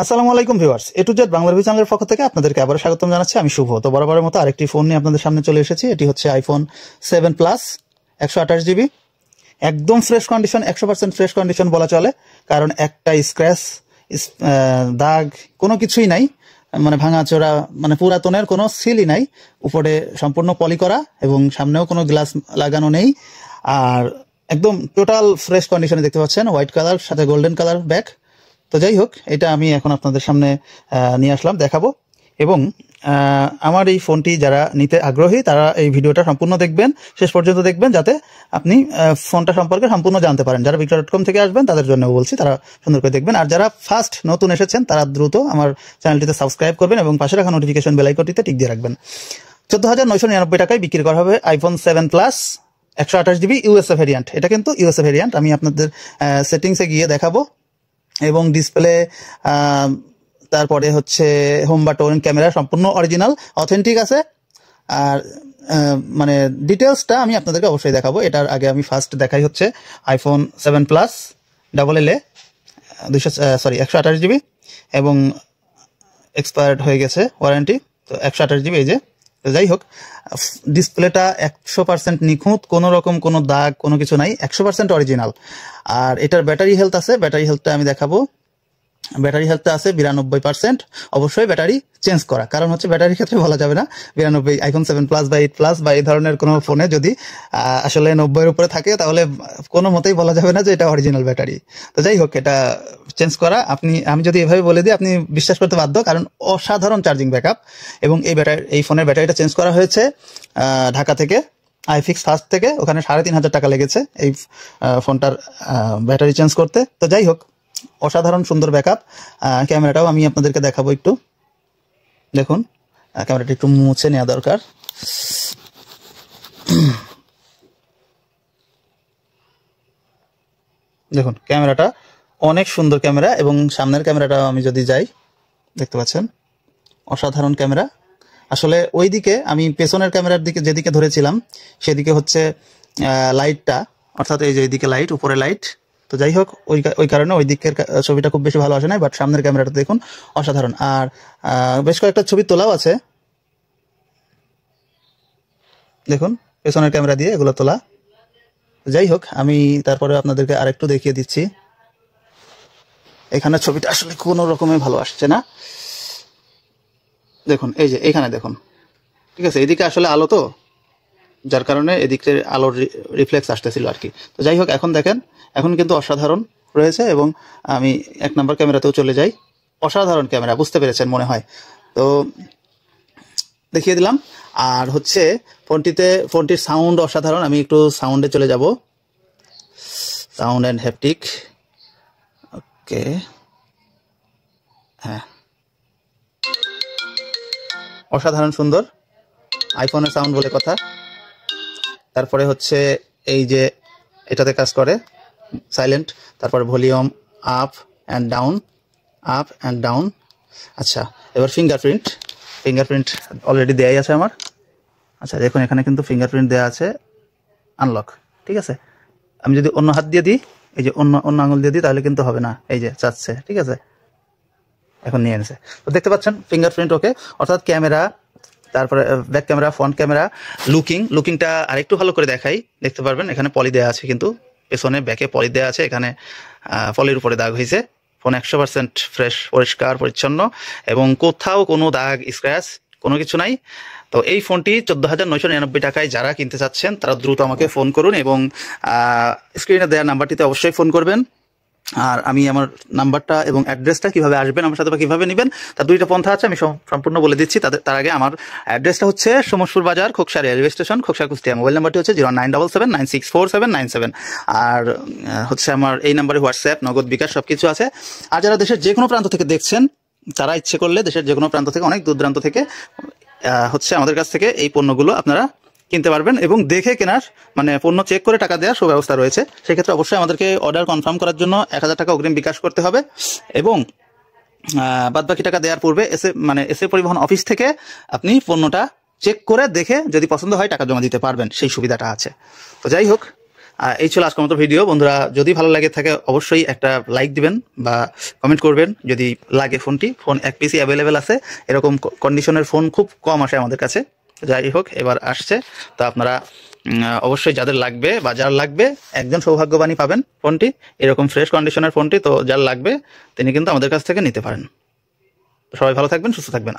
আসসালামু আলাইকুম viewers, A to Z Bangla review চ্যানেলের পক্ষ থেকে আপনাদেরকে আবার স্বাগতম জানাচ্ছি। আমি শুভ। তো বরাবরের মতো আরেকটি ফোন নিয়ে আপনাদের সামনে চলে এসেছি। এটি হচ্ছে আইফোন 7 প্লাস 128 জিবি, একদম ফ্রেশ কন্ডিশন, 100% ফ্রেশ কন্ডিশন বলা চলে, কারণ একটা স্ক্র্যাচ দাগ কোনো কিছুই নাই, মানে ভাঙাচোরা, মানে পুরাতনের কোনো সিলই নাই। উপরে সম্পূর্ণ পলি করা এবং সামনেও কোনো গ্লাস লাগানো নেই, আর একদম টোটাল ফ্রেশ কন্ডিশনে দেখতে পাচ্ছেন। হোয়াইট কালার সাথে গোল্ডেন কালার ব্যাক। তো যাই হোক, এটা আমি এখন আপনাদের সামনে নিয়ে আসলাম, দেখাবো। এবং আমার এই ফোনটি যারা নিতে আগ্রহী তারা এই ভিডিওটা সম্পূর্ণ দেখবেন, শেষ পর্যন্ত দেখবেন, যাতে আপনি ফোনটা সম্পর্কে সম্পূর্ণ জানতে পারেন। যারা victor.com থেকে আসবেন তাদের জন্য বলছি, তারা সুন্দর করে দেখবেন। আর যারা ফার্স্ট নতুন এসেছেন তারা দ্রুত আমার চ্যানেলটিতে সাবস্ক্রাইব করবেন এবং পাশে রাখা নোটিফিকেশন বেল আইকনটিতে টিক দিয়ে রাখবেন। 14,999 টাকায় বিক্রি করা হবে iPhone 7 plus 128 GB USA variant. এটা কিন্তু ইউএসএ ভেরিয়েন্ট, আমি আপনাদের সেটিংসে গিয়ে দেখাবো। এবং ডিসপ্লে, তারপরে হচ্ছে হোম বাটন, ক্যামেরা সম্পূর্ণ অরিজিনাল অথেন্টিক আছে। আর মানে ডিটেলসটা আমি আপনাদেরকে অবশ্যই দেখাবো। এটার আগে আমি ফার্স্ট দেখাই হচ্ছে আইফোন 7 প্লাস AA 128 জিবি, এবং এক্সপায়ার্ড হয়ে গেছে ওয়ারেন্টি। তো 128 জিবি, এই যে। তো যাই হোক, ডিসপ্লেটা 100% নিখুঁত, কোনো রকম কোনো দাগ কোনো কিছু নাই, 100% অরিজিনাল। আর এটার ব্যাটারি হেলথ আছে, ব্যাটারি হেলথটা আমি দেখাবো। ব্যাটারি হেলথটা আছে 92%। অবশ্যই ব্যাটারি চেঞ্জ করা, কারণ হচ্ছে ব্যাটারির ক্ষেত্রে বলা যাবে না 92। আইফোন 7 প্লাস বা 8 প্লাস বা এই ধরনের কোনো ফোনে যদি আসলে 90-এর উপরে থাকে তাহলে কোনো মতেই বলা যাবে না যে এটা অরিজিনাল ব্যাটারি। তো যাই হোক, এটা চেঞ্জ করা, আমি যদি এভাবে বলে দিই আপনি বিশ্বাস করতে বাধ্য, কারণ অসাধারণ চার্জিং ব্যাকআপ। এবং এই ফোনের ব্যাটারিটা চেঞ্জ করা হয়েছে ঢাকা থেকে, আইফিক্স ফার্স্ট থেকে। ওখানে 3,500 টাকা লেগেছে এই ফোনটার ব্যাটারি চেঞ্জ করতে। তো যাই হোক, অসাধারণ সুন্দর ব্যাকআপ। ক্যামেরাটাও আমি আপনাদেরকে দেখাবো একটু। দেখুন, ক্যামেরাটা একটু মুছে নেওয়া দরকার। দেখুন, ক্যামেরাটা অনেক সুন্দর ক্যামেরা। এবং সামনের ক্যামেরাটা আমি যদি যাই, দেখতে পাচ্ছেন অসাধারণ ক্যামেরা। আসলে ওইদিকে আমি পেছনের ক্যামেরার দিকে যেদিকে ধরেছিলাম সেদিকে হচ্ছে লাইটটা, অর্থাৎ এই যে এইদিকে লাইট, উপরে লাইট। তো যাই হোক, ওই কারণে ওই দিকের ছবিটা খুব বেশি ভালো আসে না, বাট সামনের ক্যামেরাটা দেখুন অসাধারণ। আর বেশ কয়েকটা ছবি তোলাও আছে, দেখুন পেছনের ক্যামেরা দিয়ে এগুলো তোলা। যাই হোক, আমি তারপরে আপনাদেরকে আরেকটু দেখিয়ে দিচ্ছি। এখানে ছবিটা আসলে কোনো রকমে ভালো আসছে না, দেখুন এই যে এখানে দেখুন, ঠিক আছে। এদিকে আসলে আলো, তো যার কারণে এদিকে আলোর রিফ্লেক্স আসতেছিল আর কি। তো যাই হোক, এখন দেখেন, এখন কিন্তু অসাধারণ রয়েছে। এবং আমি 1 নম্বর ক্যামেরাতেও চলে যাই, অসাধারণ ক্যামেরা, বুঝতে পেরেছেন মনে হয়। তো দেখিয়ে দিলাম। আর হচ্ছে ফোনটির সাউন্ড অসাধারণ। আমি একটু সাউন্ডে চলে যাব, সাউন্ড অ্যান্ড হ্যাপটিক। ওকে, হ্যাঁ, অসাধারণ সুন্দর আইফোনের সাউন্ড বলে কথা। তারপরে হচ্ছে এই যে এটাতে কাজ করে সাইলেন্ট, তারপরে volume up and down, up and down. আচ্ছা, এবার ফিঙ্গারপ্রিন্ট অলরেডি দেয়াই আছে আমার। আচ্ছা দেখুন, এখানে কিন্তু ফিঙ্গারপ্রিন্ট দেওয়া আছে, আনলক, ঠিক আছে। আমি যদি অন্য হাত দিয়ে দিই, এই যে অন্য আঙুল দিয়ে দিই, তাহলে কিন্তু হবে না, এই যে চাচ্ছে, ঠিক আছে, এখন নিয়ে এনেছে। তো দেখতে পাচ্ছেন ফিঙ্গারপ্রিন্ট ওকে। অর্থাৎ ক্যামেরা, তারপরে ব্যাক ক্যামেরা, ফ্রন্ট ক্যামেরা, লুকিংটা আরেকটু ভালো করে দেখাই, দেখতে পারবেন এখানে পলি দেওয়া আছে, কিন্তু পেছনে ব্যাকে পলি দেওয়া আছে, এখানে পলির উপরে দাগ হয়েছে। ফোন 100% ফ্রেশ, পরিষ্কার পরিচ্ছন্ন, এবং কোথাও কোনো দাগ স্ক্র্যাচ কোনো কিছু নাই। তো এই ফোনটি 14,999 টাকায় যারা কিনতে চাচ্ছেন তারা দ্রুত আমাকে ফোন করুন, এবং স্ক্রিনে দেওয়া নাম্বারটিতে অবশ্যই ফোন করবেন। আর আমি আমার নাম্বারটা এবং অ্যাড্রেসটা কিভাবে আসবেন আমার সাথে বা কিভাবে নেবেন তার 2টা পন্থা আছে, আমি সম্পূর্ণ বলে দিচ্ছি। তার আগে আমার অ্যাড্রেসটা হচ্ছে সমসপুর বাজার, Khoksa railway station, Khoksa, Kushtia. Mobile নাম্বারটি হচ্ছে 0977964797। আর হচ্ছে আমার এই নাম্বারে হোয়াটসঅ্যাপ, নগদ, বিকাশ সব কিছু আছে। আর যারা দেশের যে কোনো প্রান্ত থেকে দেখছেন তারা ইচ্ছে করলে দেশের যে কোনো প্রান্ত থেকে, অনেক দূর দূরান্ত থেকে হচ্ছে আমাদের কাছ থেকে এই পণ্যগুলো আপনারা কিনতে পারবেন। এবং দেখে কেনার, মানে পণ্য চেক করে টাকা দেওয়ার সুব্যবস্থা রয়েছে। সেক্ষেত্রে অবশ্যই আমাদেরকে অর্ডার কনফার্ম করার জন্য 1,000 টাকা অগ্রিম বিকাশ করতে হবে, এবং বাদবাকি টাকা দেওয়ার পূর্বে এসে পরিবহন অফিস থেকে আপনি পণ্যটা চেক করে দেখে যদি পছন্দ হয় টাকা জমা দিতে পারবেন, সেই সুবিধাটা আছে। তো যাই হোক, এই ছিল আজকের মতো ভিডিও। বন্ধুরা, যদি ভালো লাগে থাকে অবশ্যই একটা লাইক দিবেন বা কমেন্ট করবেন। যদি লাগে ফোন এক পিসি অ্যাভেলেবেল আছে, এরকম কন্ডিশনের ফোন খুব কম আসে আমাদের কাছে। যাই হোক, এবার আসছে, তো আপনারা অবশ্যই যাদের লাগবে বা যার লাগবে, একজন সৌভাগ্যবানই পাবেন ফোনটি, এরকম ফ্রেশ কন্ডিশনের ফোনটি। তো যার লাগবে তিনি কিন্তু আমাদের কাছ থেকে নিতে পারেন। সবাই ভালো থাকবেন, সুস্থ থাকবেন।